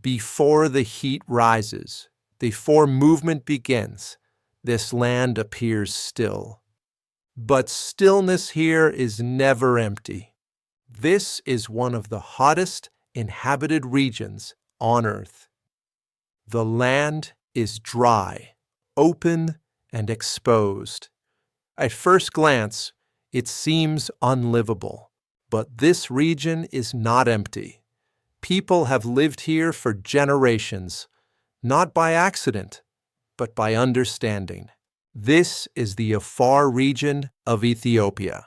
Before the heat rises, before movement begins, this land appears still. But stillness here is never empty. This is one of the hottest inhabited regions on Earth. The land is dry, open, and exposed. At first glance, it seems unlivable, but this region is not empty. People have lived here for generations, not by accident, but by understanding. This is the Afar region of Ethiopia.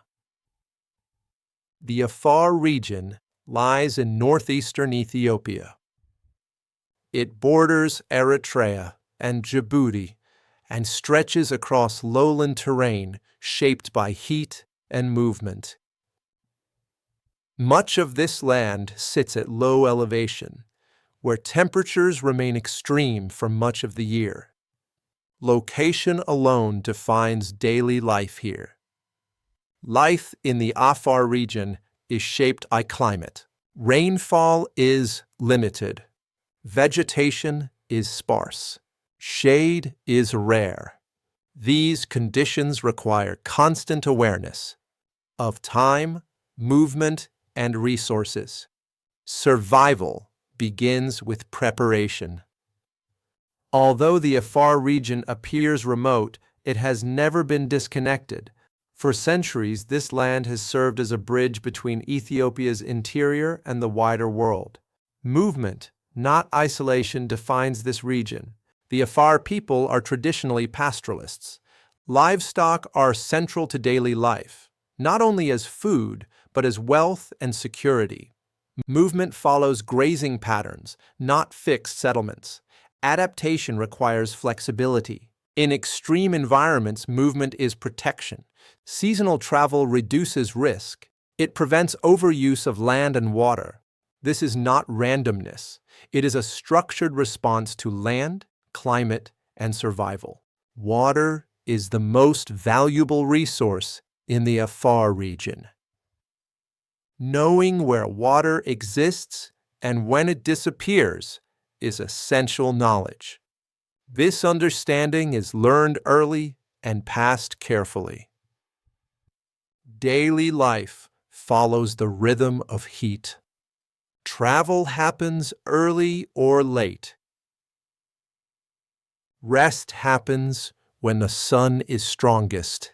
The Afar region lies in northeastern Ethiopia. It borders Eritrea and Djibouti and stretches across lowland terrain shaped by heat and movement. Much of this land sits at low elevation, where temperatures remain extreme for much of the year. Location alone defines daily life here. Life in the Afar region is shaped by climate. Rainfall is limited. Vegetation is sparse. Shade is rare. These conditions require constant awareness of time, movement, and resources. Survival begins with preparation. Although the Afar region appears remote, it has never been disconnected. For centuries, this land has served as a bridge between Ethiopia's interior and the wider world. Movement, not isolation, defines this region. The Afar people are traditionally pastoralists. Livestock are central to daily life, not only as food, but as wealth and security. Movement follows grazing patterns, not fixed settlements. Adaptation requires flexibility. In extreme environments, movement is protection. Seasonal travel reduces risk. It prevents overuse of land and water. This is not randomness. It is a structured response to land, climate, and survival. Water is the most valuable resource in the Afar region. Knowing where water exists and when it disappears is essential knowledge. This understanding is learned early and passed carefully. Daily life follows the rhythm of heat. Travel happens early or late. Rest happens when the sun is strongest.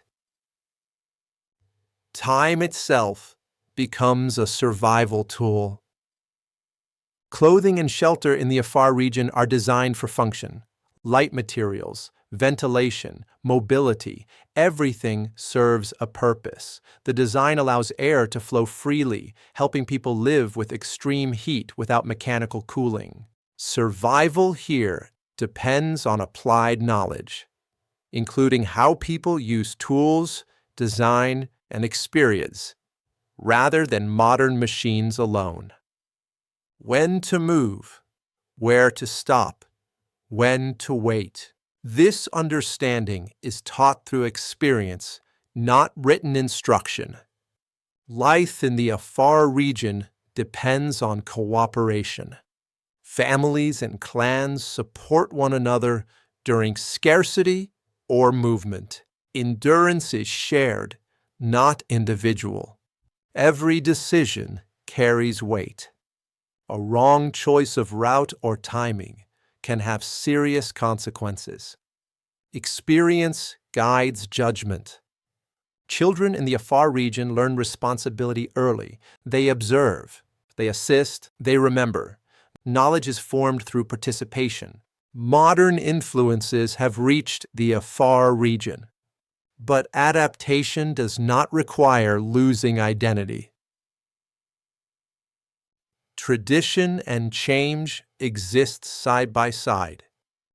Time itself becomes a survival tool. Clothing and shelter in the Afar region are designed for function. Light materials, ventilation, mobility, everything serves a purpose. The design allows air to flow freely, helping people live with extreme heat without mechanical cooling. Survival here depends on applied knowledge, including how people use tools, design, and experience, rather than modern machines alone. When to move, where to stop, when to wait. This understanding is taught through experience, not written instruction. Life in the Afar region depends on cooperation. Families and clans support one another during scarcity or movement. Endurance is shared, not individual. Every decision carries weight. A wrong choice of route or timing can have serious consequences. Experience guides judgment. Children in the Afar region learn responsibility early. They observe, they assist, they remember. Knowledge is formed through participation. Modern influences have reached the Afar region, but adaptation does not require losing identity. Tradition and change exist side by side.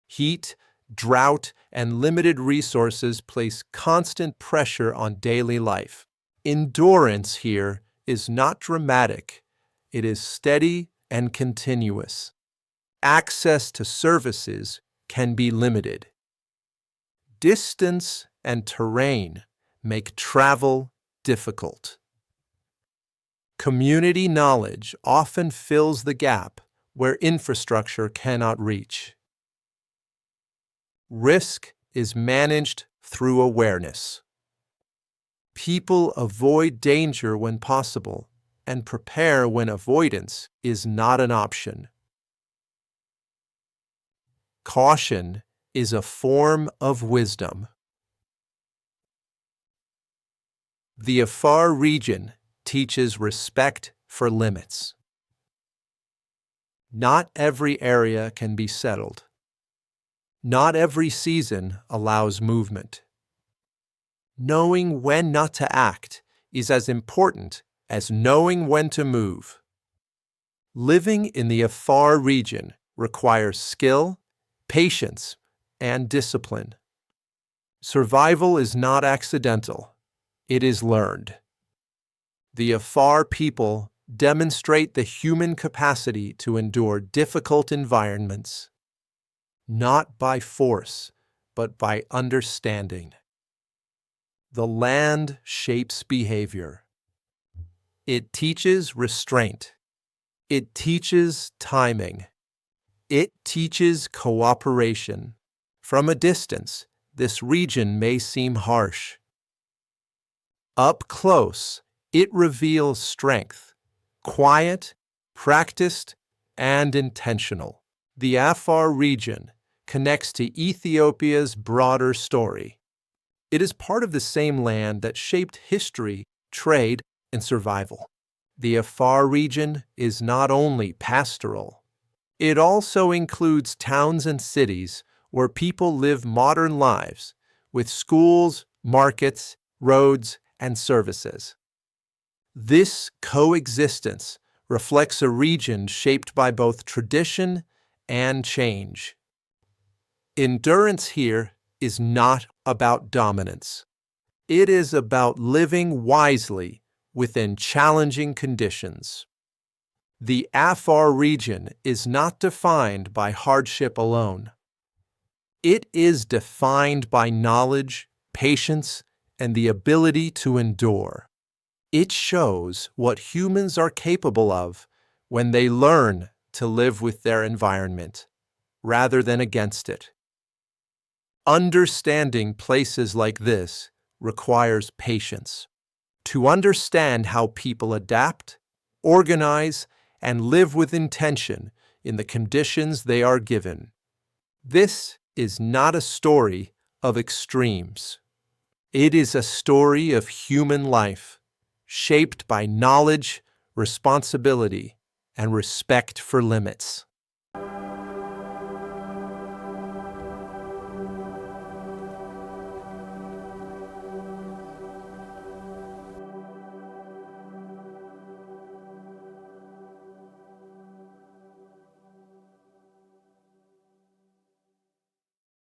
Heat, drought, and limited resources place constant pressure on daily life. Endurance here is not dramatic. It is steady and continuous. Access to services can be limited. Distance and terrain make travel difficult. Community knowledge often fills the gap where infrastructure cannot reach. Risk is managed through awareness. People avoid danger when possible and prepare when avoidance is not an option. Caution is a form of wisdom. The Afar region teaches respect for limits. Not every area can be settled. Not every season allows movement. Knowing when not to act is as important as knowing when to move. Living in the Afar region requires skill, patience, and discipline. Survival is not accidental. It is learned. The Afar people demonstrate the human capacity to endure difficult environments, not by force, but by understanding. The land shapes behavior. It teaches restraint. It teaches timing. It teaches cooperation. From a distance, this region may seem harsh. Up close, it reveals strength, quiet, practiced, and intentional. The Afar region connects to Ethiopia's broader story. It is part of the same land that shaped history, trade, and survival. The Afar region is not only pastoral, it also includes towns and cities where people live modern lives with schools, markets, roads, and services. This coexistence reflects a region shaped by both tradition and change. Endurance here is not about dominance. It is about living wisely within challenging conditions. The Afar region is not defined by hardship alone. It is defined by knowledge, patience, and the ability to endure. It shows what humans are capable of when they learn to live with their environment rather than against it. Understanding places like this requires patience. To understand how people adapt, organize, and live with intention in the conditions they are given. This is not a story of extremes. It is a story of human life, shaped by knowledge, responsibility, and respect for limits.